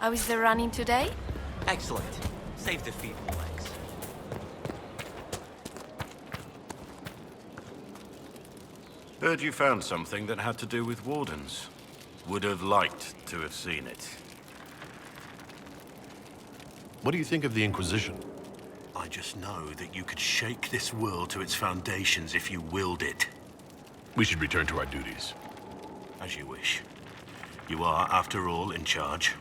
How is the running today? Excellent. Save the feeble legs. Heard you found something that had to do with wardens. Would have liked to have seen it. What do you think of the Inquisition? I just know that you could shake this world to its foundations if you willed it. We should return to our duties. As you wish. You are, after all, in charge.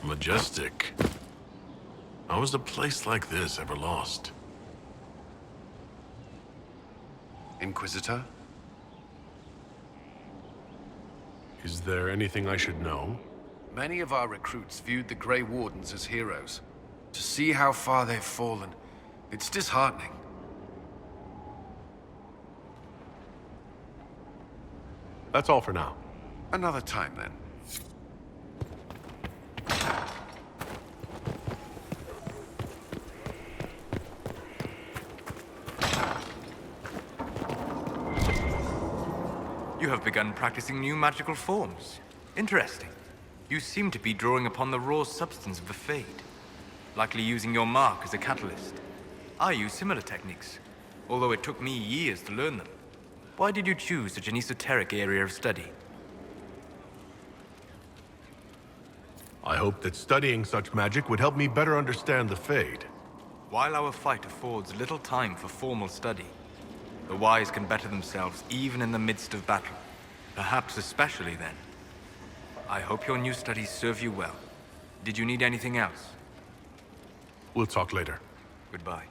Majestic. How was a place like this ever lost? Inquisitor? Is there anything I should know? Many of our recruits viewed the Grey Wardens as heroes. To see how far they've fallen, it's disheartening. That's all for now. Another time, then. You have begun practicing new magical forms. Interesting. You seem to be drawing upon the raw substance of the Fade, likely using your mark as a catalyst. I use similar techniques, although it took me years to learn them. Why did you choose such an esoteric area of study? I hope that studying such magic would help me better understand the Fade. While our fight affords little time for formal study, the wise can better themselves even in the midst of battle. Perhaps especially then. I hope your new studies serve you well. Did you need anything else? We'll talk later. Goodbye.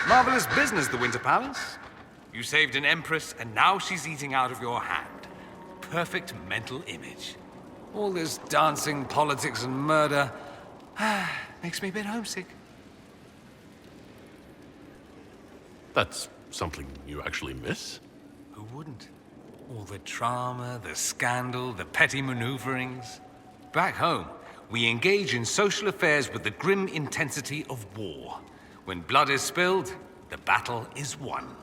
Marvelous business, the Winter Palace. You saved an empress, and now she's eating out of your hand. Perfect mental image. All this dancing, politics, and murder makes me a bit homesick. That's something you actually miss? Who wouldn't? All the drama, the scandal, the petty maneuverings. Back home, we engage in social affairs with the grim intensity of war. When blood is spilled, the battle is won.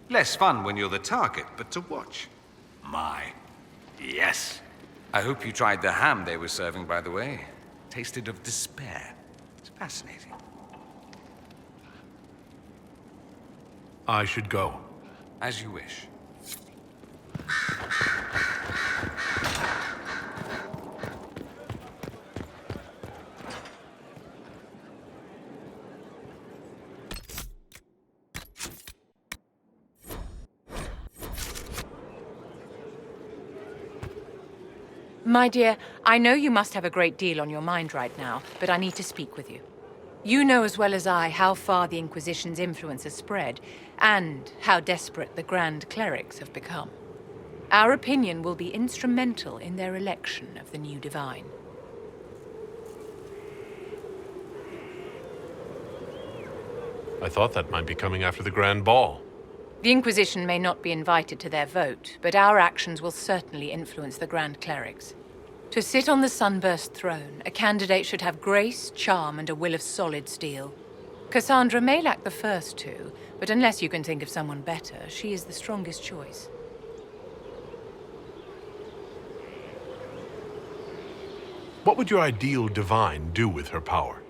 Less fun when you're the target, but to watch. My, yes. I hope you tried the ham they were serving, by the way. Tasted of despair. It's fascinating. I should go. As you wish. My dear, I know you must have a great deal on your mind right now, but I need to speak with you. You know as well as I how far the Inquisition's influence has spread, and how desperate the Grand Clerics have become. Our opinion will be instrumental in their election of the new Divine. I thought that might be coming after the Grand Ball. The Inquisition may not be invited to their vote, but our actions will certainly influence the Grand Clerics. To sit on the Sunburst throne, a candidate should have grace, charm, and a will of solid steel. Cassandra may lack the first two, but unless you can think of someone better, she is the strongest choice. What would your ideal divine do with her power?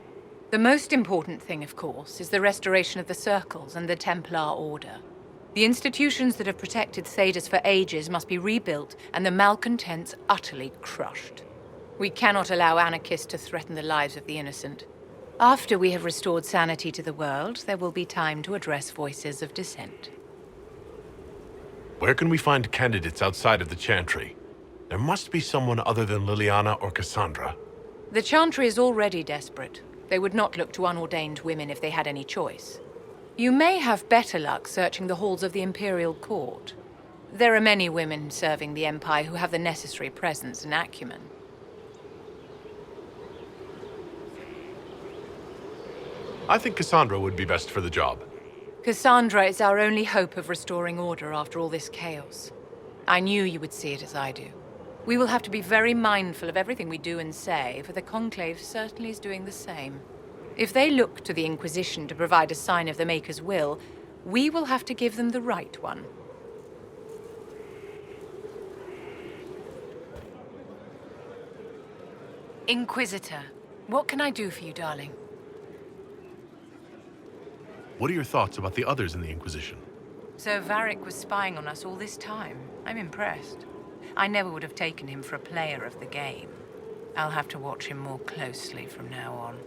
The most important thing, of course, is the restoration of the Circles and the Templar Order. The institutions that have protected Thedas for ages must be rebuilt and the malcontents utterly crushed. We cannot allow anarchists to threaten the lives of the innocent. After we have restored sanity to the world, there will be time to address voices of dissent. Where can we find candidates outside of the Chantry? There must be someone other than Liliana or Cassandra. The Chantry is already desperate. They would not look to unordained women if they had any choice. You may have better luck searching the halls of the Imperial Court. There are many women serving the Empire who have the necessary presence and acumen. I think Cassandra would be best for the job. Cassandra is our only hope of restoring order after all this chaos. I knew you would see it as I do. We will have to be very mindful of everything we do and say, for the Conclave certainly is doing the same. If they look to the Inquisition to provide a sign of the Maker's will, we will have to give them the right one. Inquisitor, what can I do for you, darling? What are your thoughts about the others in the Inquisition? So Varric was spying on us all this time. I'm impressed. I never would have taken him for a player of the game. I'll have to watch him more closely from now on.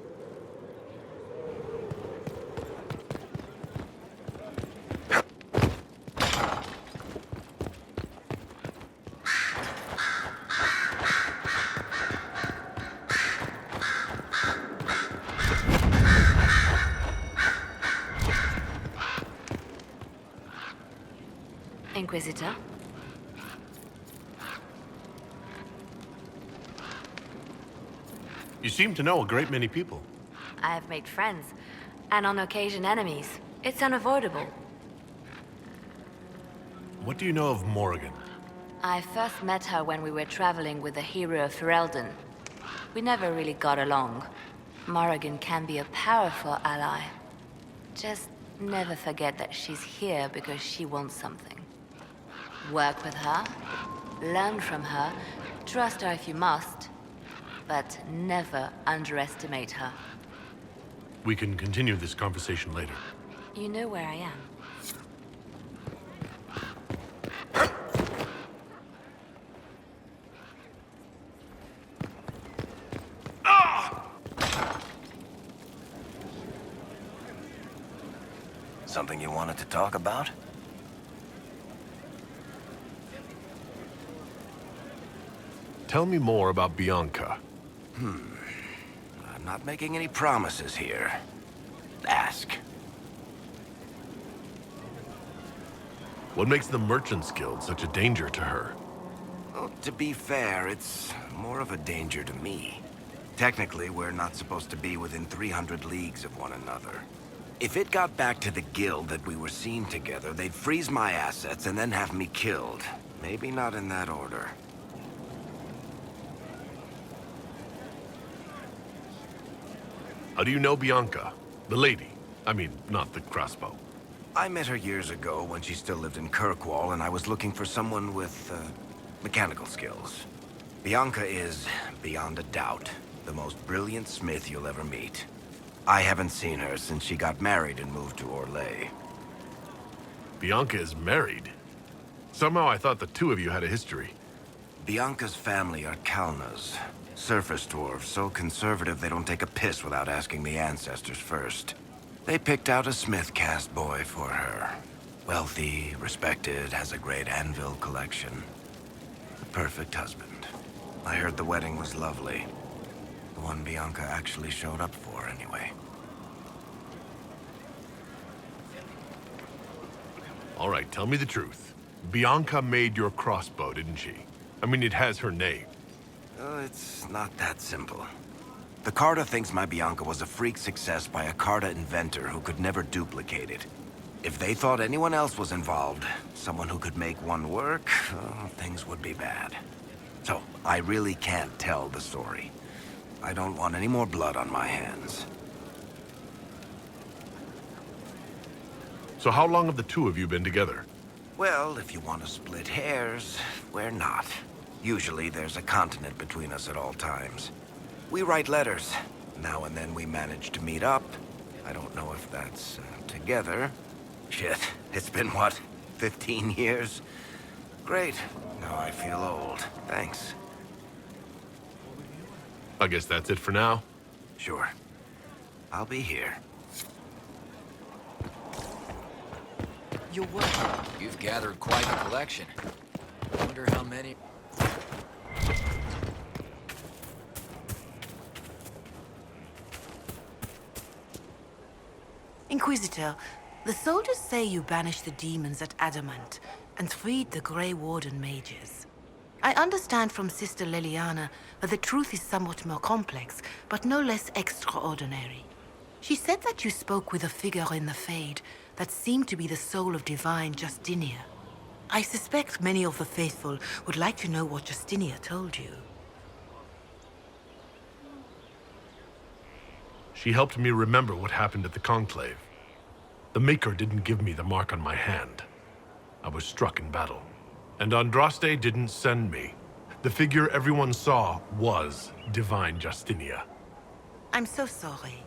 Inquisitor? You seem to know a great many people. I have made friends, and on occasion enemies. It's unavoidable. What do you know of Morrigan? I first met her when we were traveling with the hero of Ferelden. We never really got along. Morrigan can be a powerful ally. Just never forget that she's here because she wants something. Work with her, learn from her, trust her if you must, but never underestimate her. We can continue this conversation later. You know where I am. Something you wanted to talk about? Tell me more about Bianca. I'm not making any promises here. Ask. What makes the Merchants Guild such a danger to her? Well, to be fair, it's more of a danger to me. Technically, we're not supposed to be within 300 leagues of one another. If it got back to the guild that we were seen together, they'd freeze my assets and then have me killed. Maybe not in that order. How do you know Bianca? The lady. I mean, not the crossbow. I met her years ago when she still lived in Kirkwall, and I was looking for someone with, mechanical skills. Bianca is, beyond a doubt, the most brilliant smith you'll ever meet. I haven't seen her since she got married and moved to Orlais. Bianca is married? Somehow I thought the two of you had a history. Bianca's family are Kalnas. Surface dwarves, so conservative they don't take a piss without asking the ancestors first. They picked out a smith caste boy for her. Wealthy, respected, has a great anvil collection. The perfect husband. I heard the wedding was lovely. The one Bianca actually showed up for, anyway. All right, tell me the truth. Bianca made your crossbow, didn't she? I mean, it has her name. It's not that simple. The Carta thinks my Bianca was a freak success by a Carta inventor who could never duplicate it. If they thought anyone else was involved, someone who could make one work, things would be bad. So, I really can't tell the story. I don't want any more blood on my hands. So how long have the two of you been together? Well, if you want to split hairs, we're not. Usually there's a continent between us at all times. We write letters. Now and then we manage to meet up. I don't know if that's together. Shit, it's been what, 15 years? Great. Now I feel old. Thanks. I guess that's it for now. Sure. I'll be here. You're welcome. You've gathered quite a collection. Wonder how many... Inquisitor, The soldiers say you banished the demons at Adamant and freed the Grey Warden mages. I understand from Sister Liliana that the truth is somewhat more complex, but no less extraordinary. She said that you spoke with a figure in the Fade that seemed to be the soul of divine Justinia. I suspect many of the faithful would like to know what Justinia told you. She helped me remember what happened at the Conclave. The Maker didn't give me the mark on my hand. I was struck in battle. And Andraste didn't send me. The figure everyone saw was divine Justinia. I'm so sorry.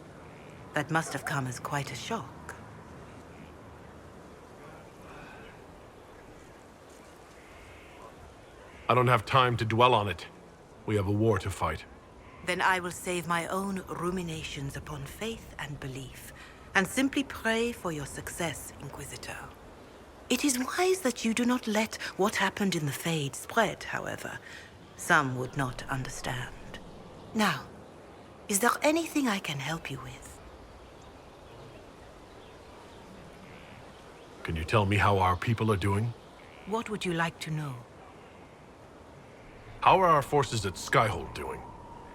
That must have come as quite a shock. I don't have time to dwell on it. We have a war to fight. Then I will save my own ruminations upon faith and belief, and simply pray for your success, Inquisitor. It is wise that you do not let what happened in the Fade spread, however. Some would not understand. Now, is there anything I can help you with? Can you tell me how our people are doing? What would you like to know? How are our forces at Skyhold doing?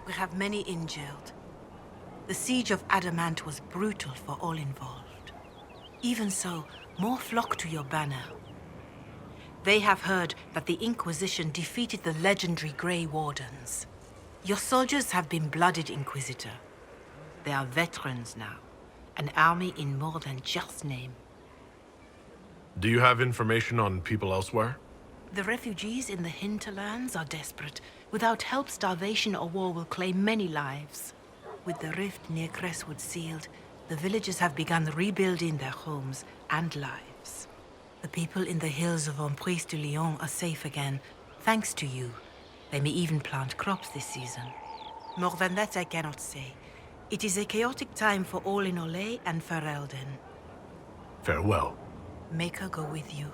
We have many injured. The siege of Adamant was brutal for all involved. Even so, more flock to your banner. They have heard that the Inquisition defeated the legendary Grey Wardens. Your soldiers have been blooded, Inquisitor. They are veterans now, an army in more than just name. Do you have information on people elsewhere? The refugees in the hinterlands are desperate. Without help, starvation or war will claim many lives. With the rift near Crestwood sealed, the villagers have begun rebuilding their homes and lives. The people in the hills of Emprise de Lyon are safe again, thanks to you. They may even plant crops this season. More than that I cannot say. It is a chaotic time for all in Olay and Ferelden. Farewell. Make her go with you.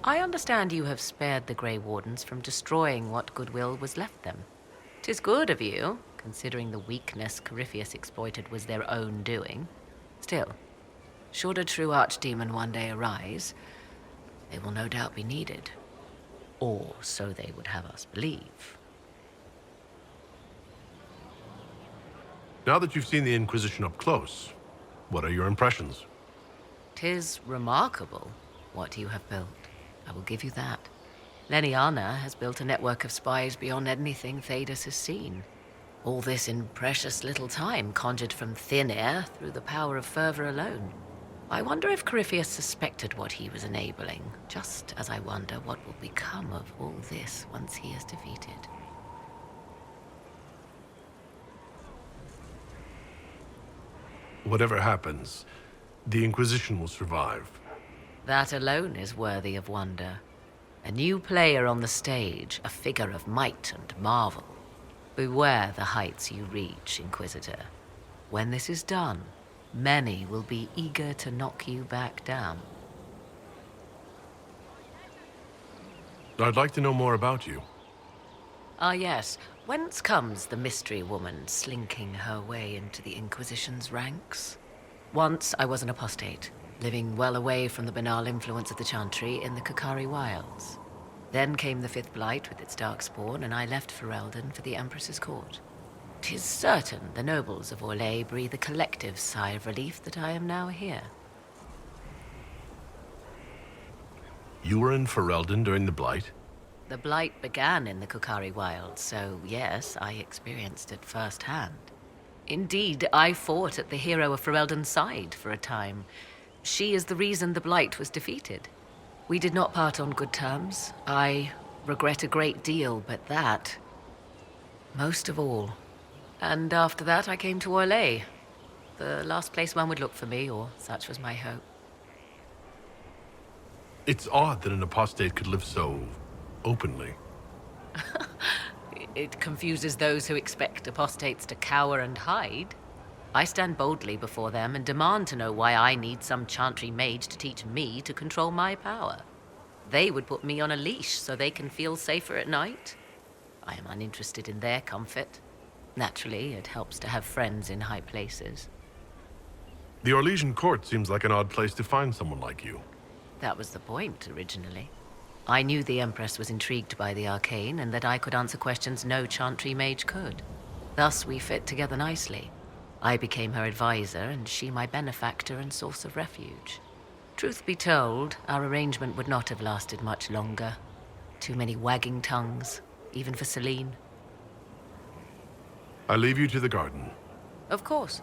I understand you have spared the Grey Wardens from destroying what goodwill was left them. 'Tis good of you, considering the weakness Corypheus exploited was their own doing. Still, should a true archdemon one day arise, they will no doubt be needed. Or so they would have us believe. Now that you've seen the Inquisition up close, what are your impressions? 'Tis remarkable what you have built. I will give you that. Leniana has built a network of spies beyond anything Thedas has seen. All this in precious little time, conjured from thin air through the power of fervor alone. I wonder if Corypheus suspected what he was enabling, just as I wonder what will become of all this once he is defeated. Whatever happens, the Inquisition will survive. That alone is worthy of wonder. A new player on the stage, a figure of might and marvel. Beware the heights you reach, Inquisitor. When this is done, many will be eager to knock you back down. I'd like to know more about you. Ah yes, whence comes the mystery woman slinking her way into the Inquisition's ranks? Once I was an apostate, living well away from the banal influence of the Chantry in the Kakari Wilds. Then came the Fifth Blight with its darkspawn, and I left Ferelden for the Empress's court. 'Tis certain the nobles of Orlais breathe a collective sigh of relief that I am now here. You were in Ferelden during the Blight? The Blight began in the Kakari Wilds, so yes, I experienced it firsthand. Indeed, I fought at the hero of Ferelden's side for a time. She is the reason the Blight was defeated. We did not part on good terms. I regret a great deal, but that, most of all. And after that, I came to Orlais. The last place one would look for me, or such was my hope. It's odd that an apostate could live so openly. It confuses those who expect apostates to cower and hide. I stand boldly before them and demand to know why I need some Chantry mage to teach me to control my power. They would put me on a leash so they can feel safer at night. I am uninterested in their comfort. Naturally, it helps to have friends in high places. The Orlesian court seems like an odd place to find someone like you. That was the point, originally. I knew the Empress was intrigued by the arcane, and that I could answer questions no Chantry mage could. Thus, we fit together nicely. I became her advisor, and she my benefactor and source of refuge. Truth be told, our arrangement would not have lasted much longer. Too many wagging tongues, even for Celine. I leave you to the garden. Of course.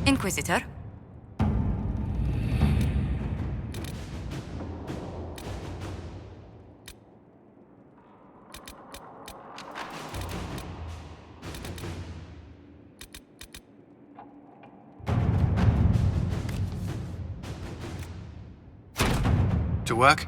Inquisitor? To work?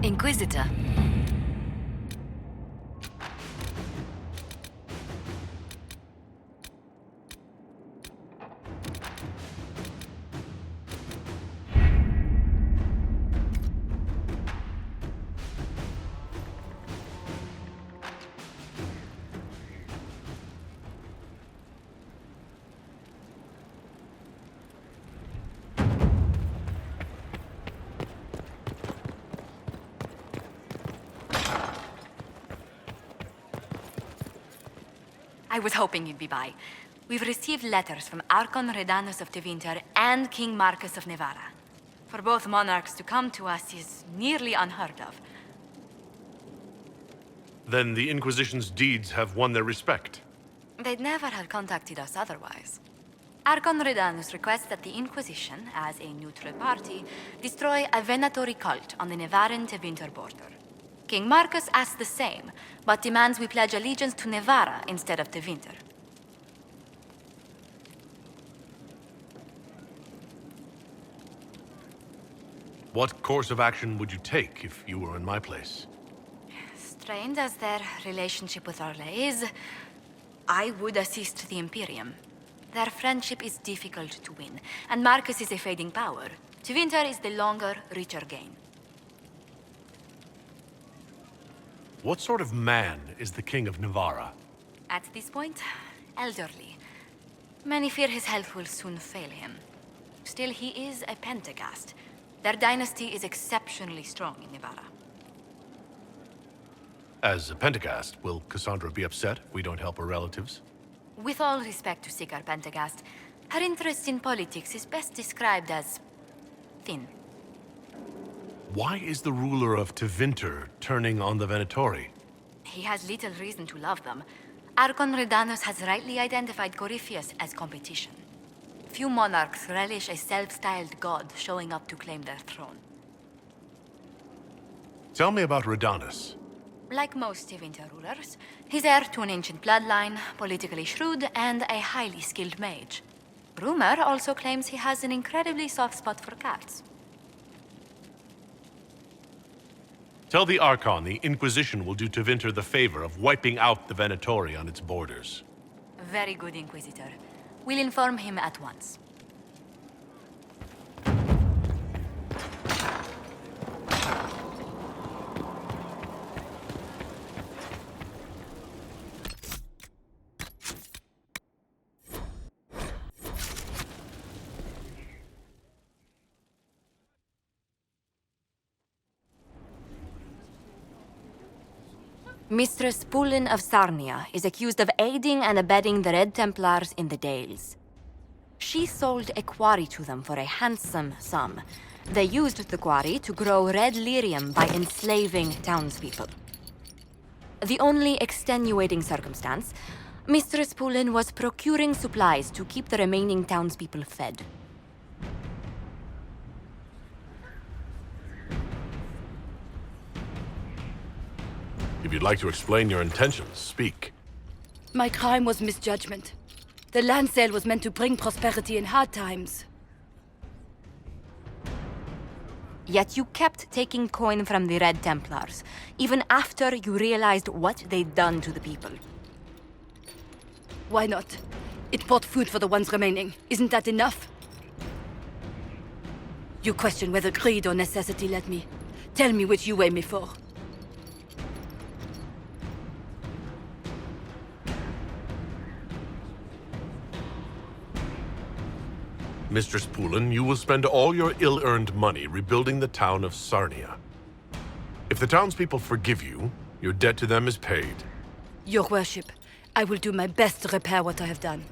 Inquisitor. I was hoping you'd be by. We've received letters from Archon Redanus of Tevinter and King Marcus of Nevada. For both monarchs to come to us is nearly unheard of. Then the Inquisition's deeds have won their respect. They'd never have contacted us otherwise. Archon Redanus requests that the Inquisition, as a neutral party, destroy a venatory cult on the Nevaran-Tevinter border. King Marcus asks the same, but demands we pledge allegiance to Nevara instead of Tevinter. What course of action would you take if you were in my place? Strained as their relationship with Orle is, I would assist the Imperium. Their friendship is difficult to win, and Marcus is a fading power. Tevinter is the longer, richer gain. What sort of man is the King of Nevara? At this point, elderly. Many fear his health will soon fail him. Still, he is a Pentagast. Their dynasty is exceptionally strong in Nevada. As a Pentagast, will Cassandra be upset if we don't help her relatives? With all respect to Sigar Pentagast, her interest in politics is best described as thin. Why is the ruler of Tevinter turning on the Venatori? He has little reason to love them. Archon Redanus has rightly identified Corypheus as competition. Few monarchs relish a self-styled god showing up to claim their throne. Tell me about Redanus. Like most Tevinter rulers, he's heir to an ancient bloodline, politically shrewd, and a highly skilled mage. Rumor also claims he has an incredibly soft spot for cats. Tell the Archon the Inquisition will do Tevinter the favor of wiping out the Venatori on its borders. Very good, Inquisitor. We'll inform him at once. Mistress Pullen of Sarnia is accused of aiding and abetting the Red Templars in the Dales. She sold a quarry to them for a handsome sum. They used the quarry to grow red lyrium by enslaving townspeople. The only extenuating circumstance, Mistress Pullen was procuring supplies to keep the remaining townspeople fed. If you'd like to explain your intentions, speak. My crime was misjudgment. The land sale was meant to bring prosperity in hard times. Yet you kept taking coin from the Red Templars, even after you realized what they'd done to the people. Why not? It bought food for the ones remaining. Isn't that enough? You question whether greed or necessity led me. Tell me which you weigh me for. Mistress Pullen, you will spend all your ill-earned money rebuilding the town of Sarnia. If the townspeople forgive you, your debt to them is paid. Your worship, I will do my best to repair what I have done.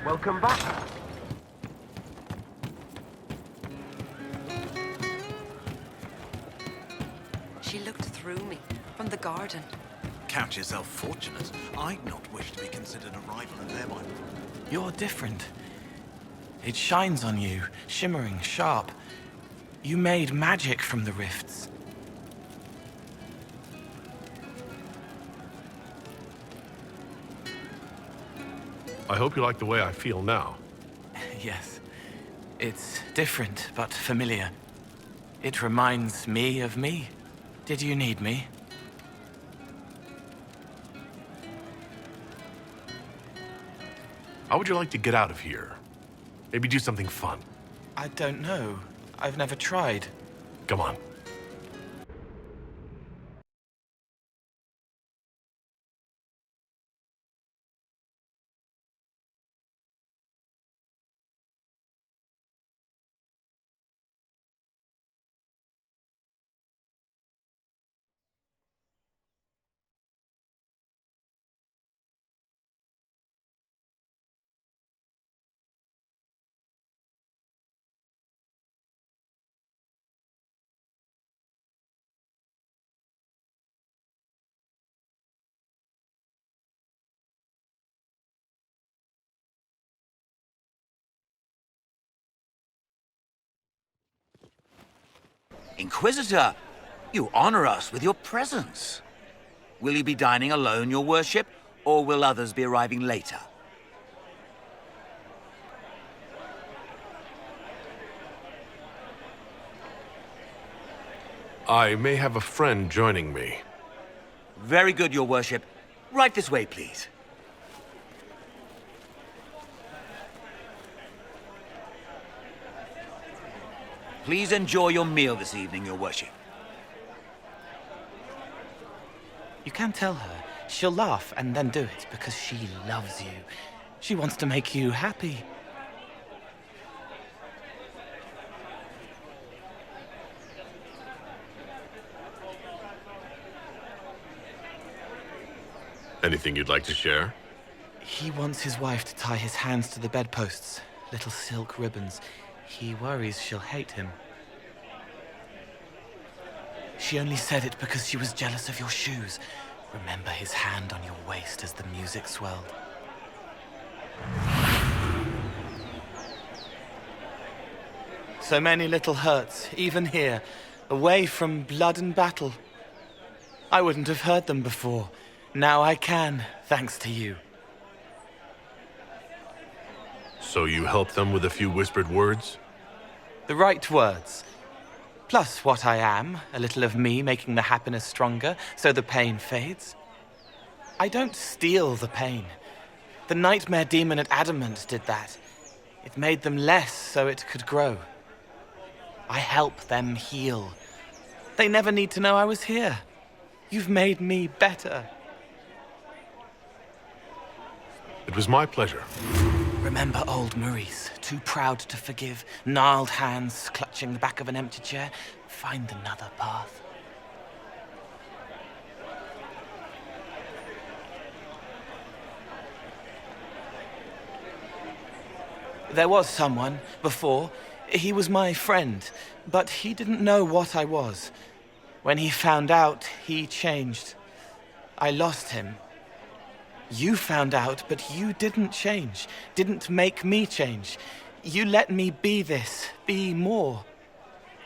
Welcome back. She looked through me, from the garden. Count yourself fortunate. I'd not wish to be considered a rival of their one. You're different. It shines on you, shimmering, sharp. You made magic from the rifts. I hope you like the way I feel now. Yes. It's different, but familiar. It reminds me of me. Did you need me? How would you like to get out of here? Maybe do something fun. I don't know. I've never tried. Come on. Inquisitor, you honor us with your presence. Will you be dining alone, your worship, or will others be arriving later? I may have a friend joining me. Very good, your worship. Right this way, please. Please enjoy your meal this evening, your worship. You can tell her. She'll laugh and then do it because she loves you. She wants to make you happy. Anything you'd like to share? He wants his wife to tie his hands to the bedposts, little silk ribbons. He worries she'll hate him. She only said it because she was jealous of your shoes. Remember his hand on your waist as the music swelled. So many little hurts, even here, away from blood and battle. I wouldn't have heard them before. Now I can, thanks to you. So you help them with a few whispered words? The right words. Plus what I am, a little of me making the happiness stronger, so the pain fades. I don't steal the pain. The nightmare demon at Adamant did that. It made them less so it could grow. I help them heal. They never need to know I was here. You've made me better. It was my pleasure. Remember old Maurice, too proud to forgive, gnarled hands clutching the back of an empty chair? Find another path. There was someone before. He was my friend, but he didn't know what I was. When he found out, he changed. I lost him. You found out, but you didn't change. Didn't make me change. You let me be this, be more.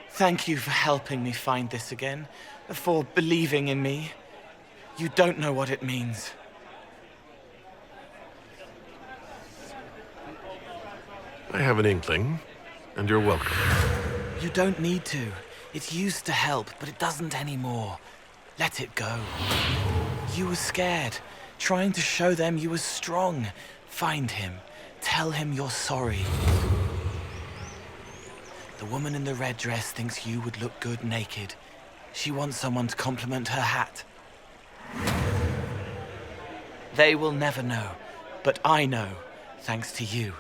Thank you for helping me find this again, for believing in me. You don't know what it means. I have an inkling, and you're welcome. You don't need to. It used to help, but it doesn't anymore. Let it go. You were scared, trying to show them you were strong. Find him. Tell him you're sorry. The woman in the red dress thinks you would look good naked. She wants someone to compliment her hat. They will never know, but I know, thanks to you.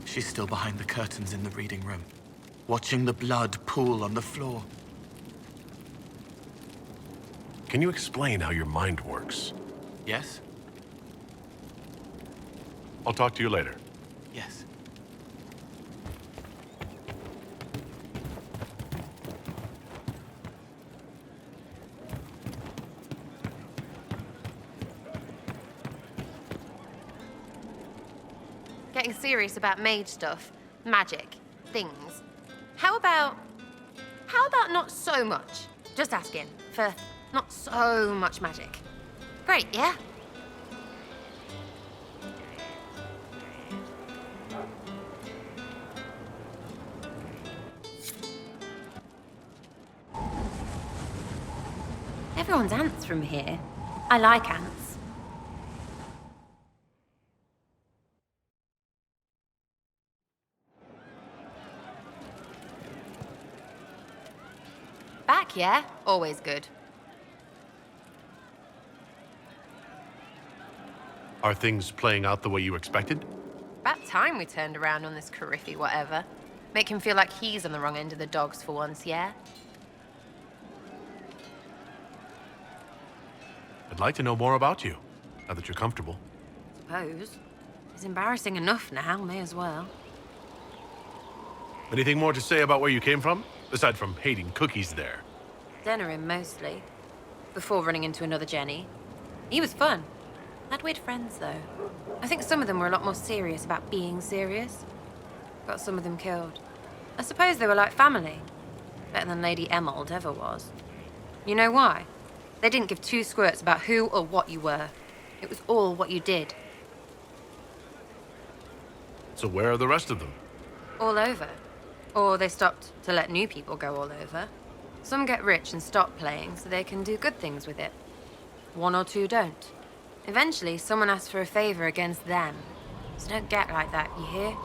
She's still behind the curtains in the reading room, watching the blood pool on the floor. Can you explain how your mind works? Yes? I'll talk to you later. Yes. Getting serious about mage stuff, magic, things. How about not so much? Just asking for not so much magic. Great, yeah? Everyone's ants from here. I like ants. Back, yeah? Always good. Are things playing out the way you expected? About time we turned around on this Cariffy whatever. Make him feel like he's on the wrong end of the dogs for once, yeah? I'd like to know more about you, now that you're comfortable. Suppose. It's embarrassing enough now, may as well. Anything more to say about where you came from? Aside from hating cookies there. Denerim, mostly. Before running into another Jenny. He was fun. Had weird friends, though. I think some of them were a lot more serious about being serious. Got some of them killed. I suppose they were like family. Better than Lady Emerald ever was. You know why? They didn't give two squirts about who or what you were. It was all what you did. So where are the rest of them? All over. Or they stopped to let new people go all over. Some get rich and stop playing so they can do good things with it. One or two don't. Eventually, someone asks for a favor against them. So don't get like that, you hear?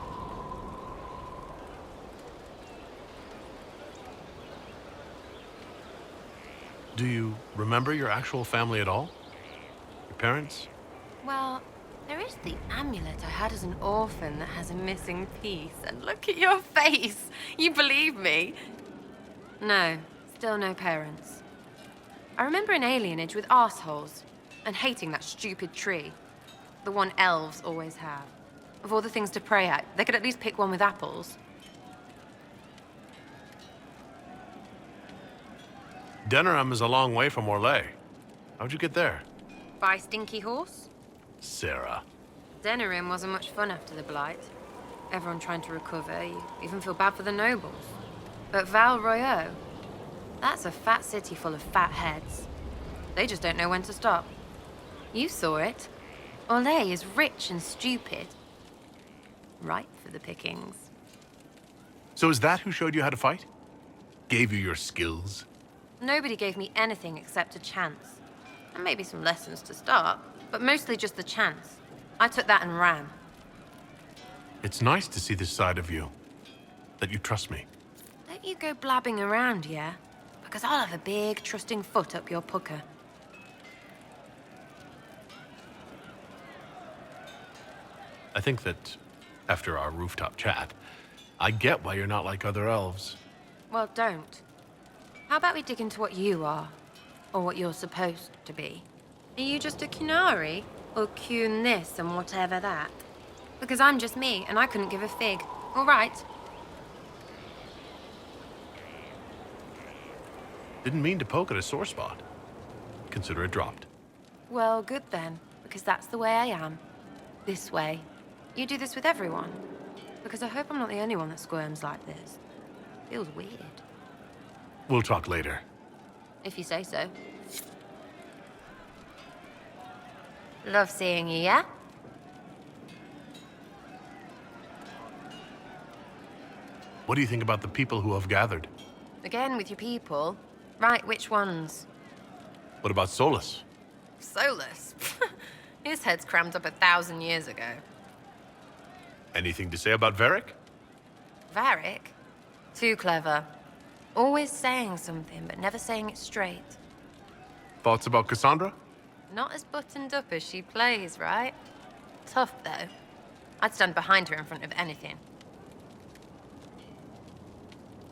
Do you remember your actual family at all? Your parents? Well, there is the amulet I had as an orphan that has a missing piece. And look at your face! You believe me? No, still no parents. I remember an alienage with arseholes, and hating that stupid tree. The one elves always have. Of all the things to pray at, they could at least pick one with apples. Denerim is a long way from Orlais. How'd you get there? By Stinky Horse? Sarah. Denerim wasn't much fun after the Blight. Everyone trying to recover, you even feel bad for the nobles. But Val Royeaux, that's a fat city full of fat heads. They just don't know when to stop. You saw it. Orlais is rich and stupid. Ripe for the pickings. So is that who showed you how to fight? Gave you your skills? Nobody gave me anything except a chance. And maybe some lessons to start, but mostly just the chance. I took that and ran. It's nice to see this side of you. That you trust me. Don't you go blabbing around, yeah? Because I'll have a big, trusting foot up your pucker. I think that, after our rooftop chat, I get why you're not like other elves. Well, don't. How about we dig into what you are? Or what you're supposed to be? Are you just a Kunari? Or Kun this and whatever that? Because I'm just me, and I couldn't give a fig. All right? Didn't mean to poke at a sore spot. Consider it dropped. Well, good then. Because that's the way I am. This way. You do this with everyone. Because I hope I'm not the only one that squirms like this. Feels weird. We'll talk later. If you say so. Love seeing you, yeah? What do you think about the people who have gathered? Again with your people. Right, which ones? What about Solus? Solus? His head's crammed up 1,000 years ago. Anything to say about Varric? Varric? Too clever. Always saying something, but never saying it straight. Thoughts about Cassandra? Not as buttoned up as she plays, right? Tough, though. I'd stand behind her in front of anything.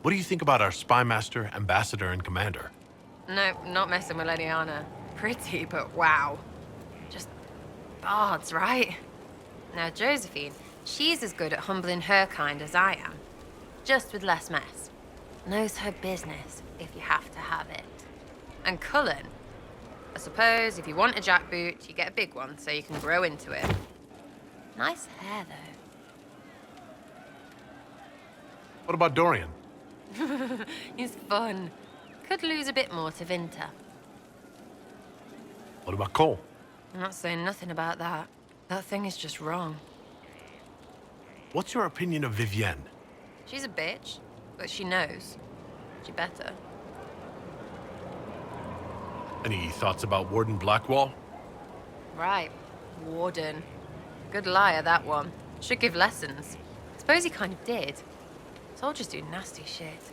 What do you think about our spymaster, ambassador, and commander? No, not messing with Lady Anna. Pretty, but wow. Just bards, right? Now, Josephine, she's as good at humbling her kind as I am. Just with less mess. Knows her business, if you have to have it. And Cullen, I suppose if you want a jackboot, you get a big one so you can grow into it. Nice hair, though. What about Dorian? He's fun. Could lose a bit more to Vinter. What about Cole? I'm not saying nothing about that. That thing is just wrong. What's your opinion of Vivienne? She's a bitch, but she knows. She better. Any thoughts about Warden Blackwall? Right. Warden. Good liar, that one. Should give lessons. Suppose he kind of did. Soldiers do nasty shit.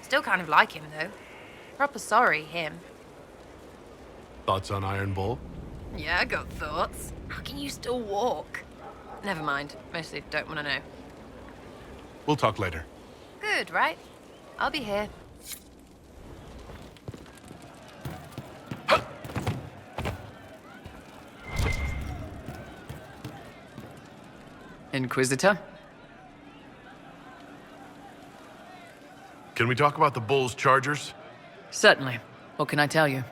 Still kind of like him, though. Proper sorry, him. Thoughts on Iron Bull? Yeah, I got thoughts. How can you still walk? Never mind. Mostly don't want to know. We'll talk later. Good, right? I'll be here. Inquisitor? Can we talk about the Bull's chargers? Certainly. What can I tell you?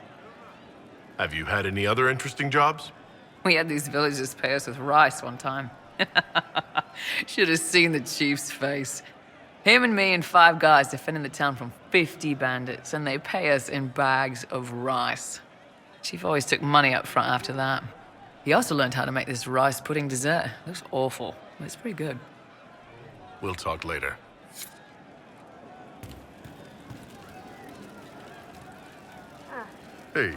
Have you had any other interesting jobs? We had these villagers pay us with rice one time. Should have seen the chief's face. Him and me and 5 guys defending the town from 50 bandits, and they pay us in bags of rice. Chief always took money up front after that. He also learned how to make this rice pudding dessert. Looks awful, but it's pretty good. We'll talk later. Hey.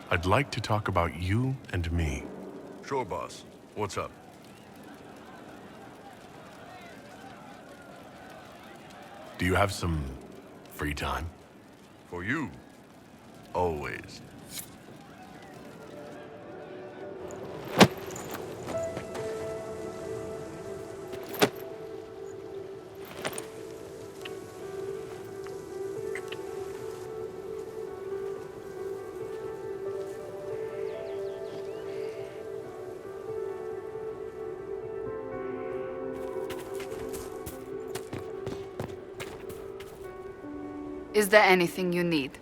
I'd like to talk about you and me. Sure, boss. What's up? Do you have some free time? For you. Always. Is there anything you need?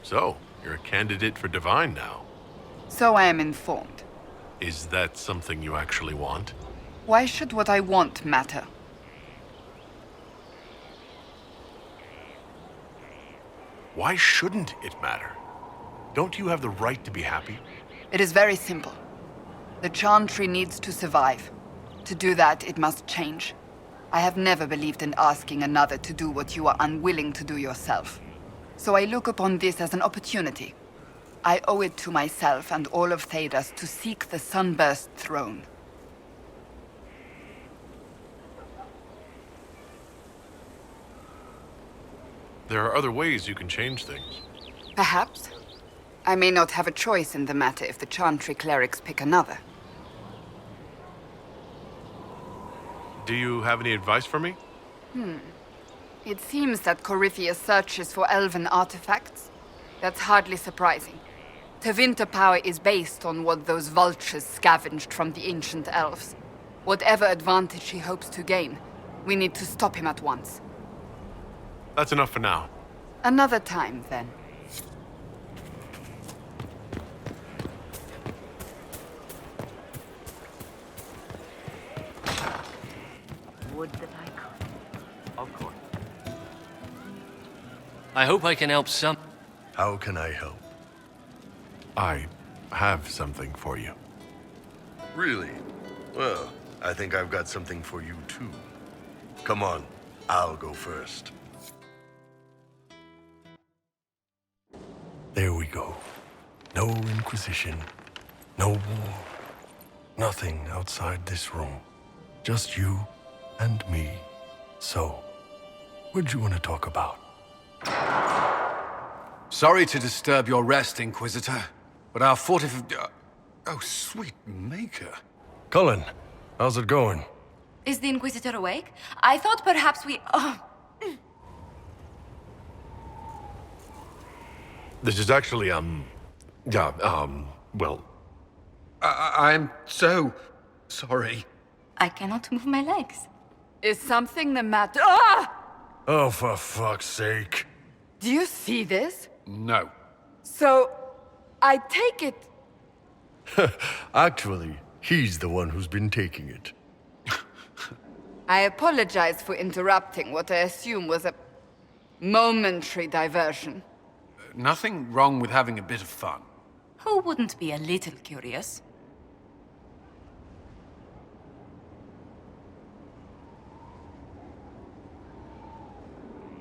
So, you're a candidate for Divine now. So I am informed. Is that something you actually want? Why should what I want matter? Why shouldn't it matter? Don't you have the right to be happy? It is very simple. The Chantry needs to survive. To do that, it must change. I have never believed in asking another to do what you are unwilling to do yourself. So I look upon this as an opportunity. I owe it to myself and all of Thedas to seek the Sunburst throne. There are other ways you can change things. Perhaps. I may not have a choice in the matter if the Chantry clerics pick another. Do you have any advice for me? It seems that Corythia searches for elven artifacts. That's hardly surprising. Tevinter power is based on what those vultures scavenged from the ancient elves. Whatever advantage he hopes to gain, we need to stop him at once. That's enough for now. Another time, then. Would that I could. Of course. I hope I can help some... How can I help? I have something for you. Really? Well, I think I've got something for you too. Come on, I'll go first. There we go. No Inquisition. No war. Nothing outside this room. Just you and me. So, what'd you want to talk about? Sorry to disturb your rest, Inquisitor, but our oh, sweet maker. Cullen, how's it going? Is the Inquisitor awake? I thought perhaps we... This is actually, well... I'm so sorry. I cannot move my legs. Is something the matter? Ah! Oh, for fuck's sake. Do you see this? No. So, I take it... Actually, he's the one who's been taking it. I apologize for interrupting what I assume was a momentary diversion. Nothing wrong with having a bit of fun. Who wouldn't be a little curious?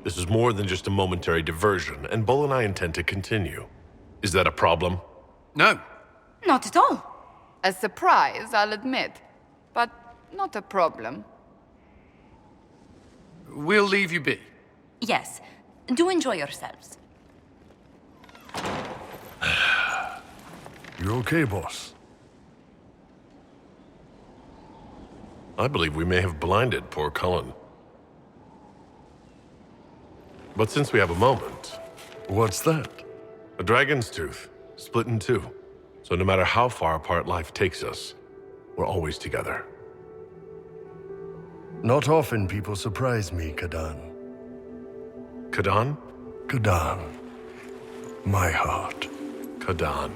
This is more than just a momentary diversion, and Bull and I intend to continue. Is that a problem? No. Not at all. A surprise, I'll admit. But not a problem. We'll leave you be. Yes. Do enjoy yourselves. You okay, boss? I believe we may have blinded poor Cullen. But since we have a moment... What's that? A dragon's tooth, split in two. So no matter how far apart life takes us, we're always together. Not often people surprise me, Kadan. Kadan? Kadan. My heart. Kadan.